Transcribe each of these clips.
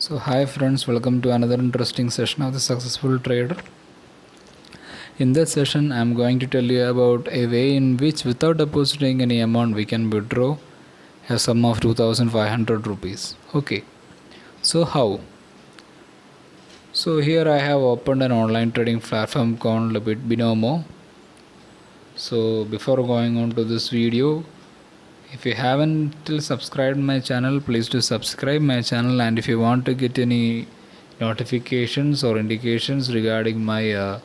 So hi friends, welcome to another interesting session of the Successful Trader. In this session I am going to tell you about a way in which without depositing any amount we can withdraw a sum of 2500 rupees. Okay, so how? So here I have opened an online trading platform called Binomo. So before going on to this video, if you haven't still subscribed my channel, please do subscribe my channel, and if you want to get any notifications or indications regarding my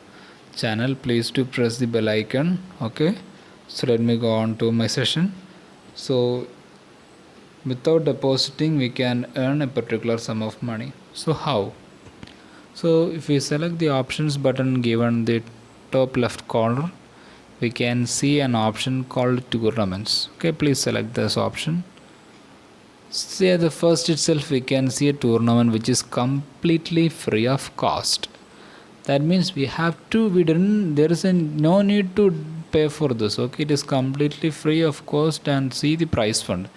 channel, please do press the bell icon. Okay, so let me go on to my session. So without depositing we can earn a particular sum of money. So how? So if we select the options button given the top left corner, we can see an option called tournaments. Okay, please select this option. Say the first itself we can see a tournament which is completely free of cost. That means there is no need to pay for this. Okay, it is completely free of cost. And see the prize fund.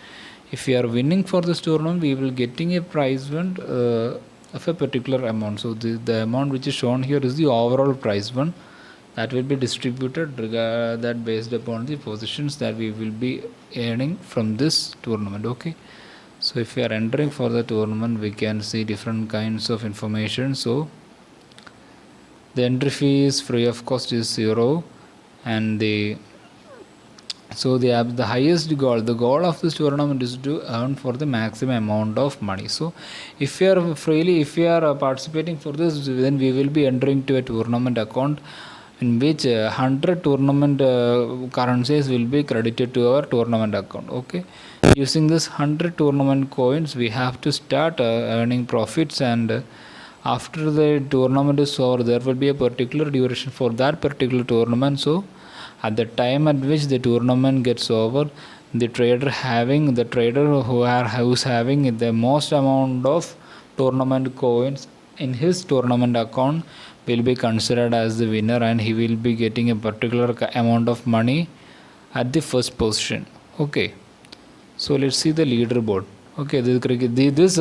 If we are winning for this tournament, we will getting a prize fund of a particular amount. So the amount which is shown here is the overall prize fund that will be distributed that based upon the positions that we will be earning from this tournament. Okay, so if we are entering for the tournament, we can see different kinds of information. So the entry fee is free of cost is 0, and the highest goal, the goal of this tournament is to earn for the maximum amount of money. So if you are participating for this, then we will be entering to a tournament account in which 100 tournament currencies will be credited to our tournament account. Okay, using this 100 tournament coins we have to start earning profits, and after the tournament is over there will be a particular duration for that particular tournament. So at the time at which the tournament gets over, the trader who's having the most amount of tournament coins in his tournament account will be considered as the winner, and he will be getting a particular amount of money at the first position. Okay, so let's see the leaderboard. Okay, this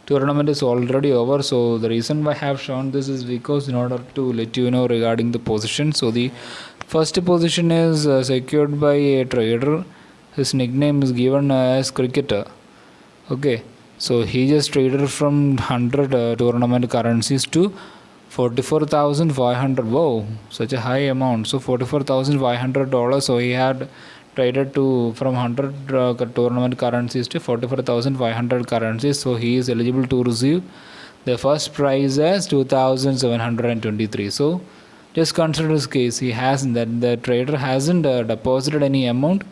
tournament is already over. So the reason why I have shown this is because in order to let you know regarding the position. So the first position is secured by a trader. His nickname is given as Cricketer. Okay, so he just traded from 100 tournament currencies to 44,500. Wow, such a high amount. So $44,500. So he had traded to from 100 tournament currencies to 44,500 currencies. So he is eligible to receive the first prize as 2,723. So just consider this case. He hasn't that the trader hasn't deposited any amount,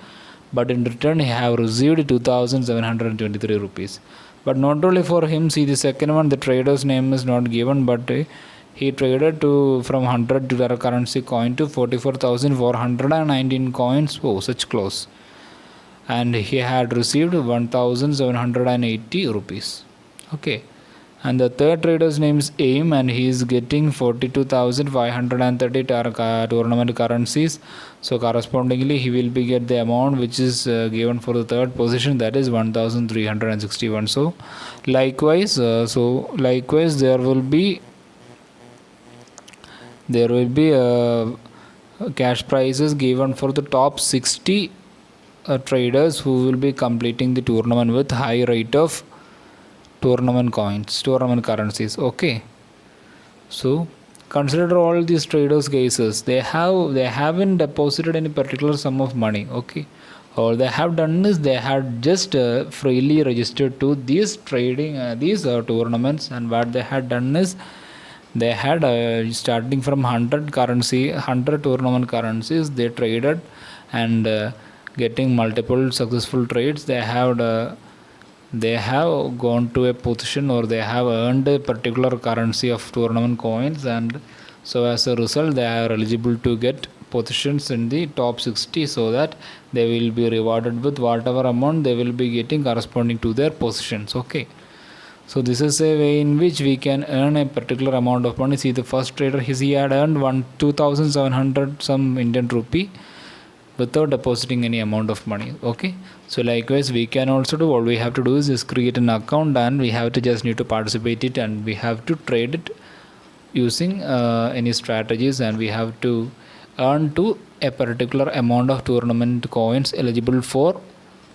but in return he have received 2,723 rupees. But not only for him, see the second one, the trader's name is not given, but he traded to from 100 dollar currency coin to 44,419 coins. Oh, such close. And he had received 1,780 rupees. Okay. And the third trader's name is AIM, and he is getting 42,530 tournament currencies. So correspondingly he will be get the amount which is given for the third position, that is 1,361. So likewise there will be cash prizes given for the top 60 traders who will be completing the tournament with high rate of tournament currencies. Okay, so consider all these traders cases. They haven't deposited any particular sum of money. Okay, all they have done is they had just freely registered to these tournaments, and what they had done is they had starting from 100 tournament currencies, they traded, and getting multiple successful trades. They have gone to a position, or they have earned a particular currency of tournament coins, and so as a result they are eligible to get positions in the top 60, so that they will be rewarded with whatever amount they will be getting corresponding to their positions. Okay, so this is a way in which we can earn a particular amount of money. See the first trader, he had earned 2,700 some Indian rupee, without depositing any amount of money. Okay, so likewise we can also do, all we have to do is just create an account, and we have to just need to participate it, and we have to trade it using any strategies, and we have to earn to a particular amount of tournament coins eligible for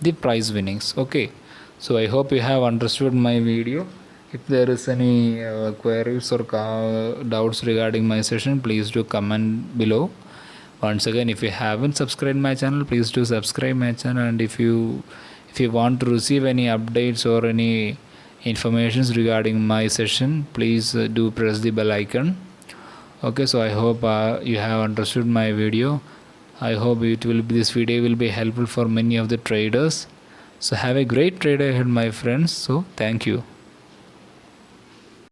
the prize winnings. Okay, so I hope you have understood my video. If there is any queries or doubts regarding my session, please do comment below. Once again, if you haven't subscribed my channel, please do subscribe my channel, and if you want to receive any updates or any informations regarding my session, please do press the bell icon. Okay, so I hope you have understood my video. I hope this video will be helpful for many of the traders. So have a great trade ahead, my friends. So thank you.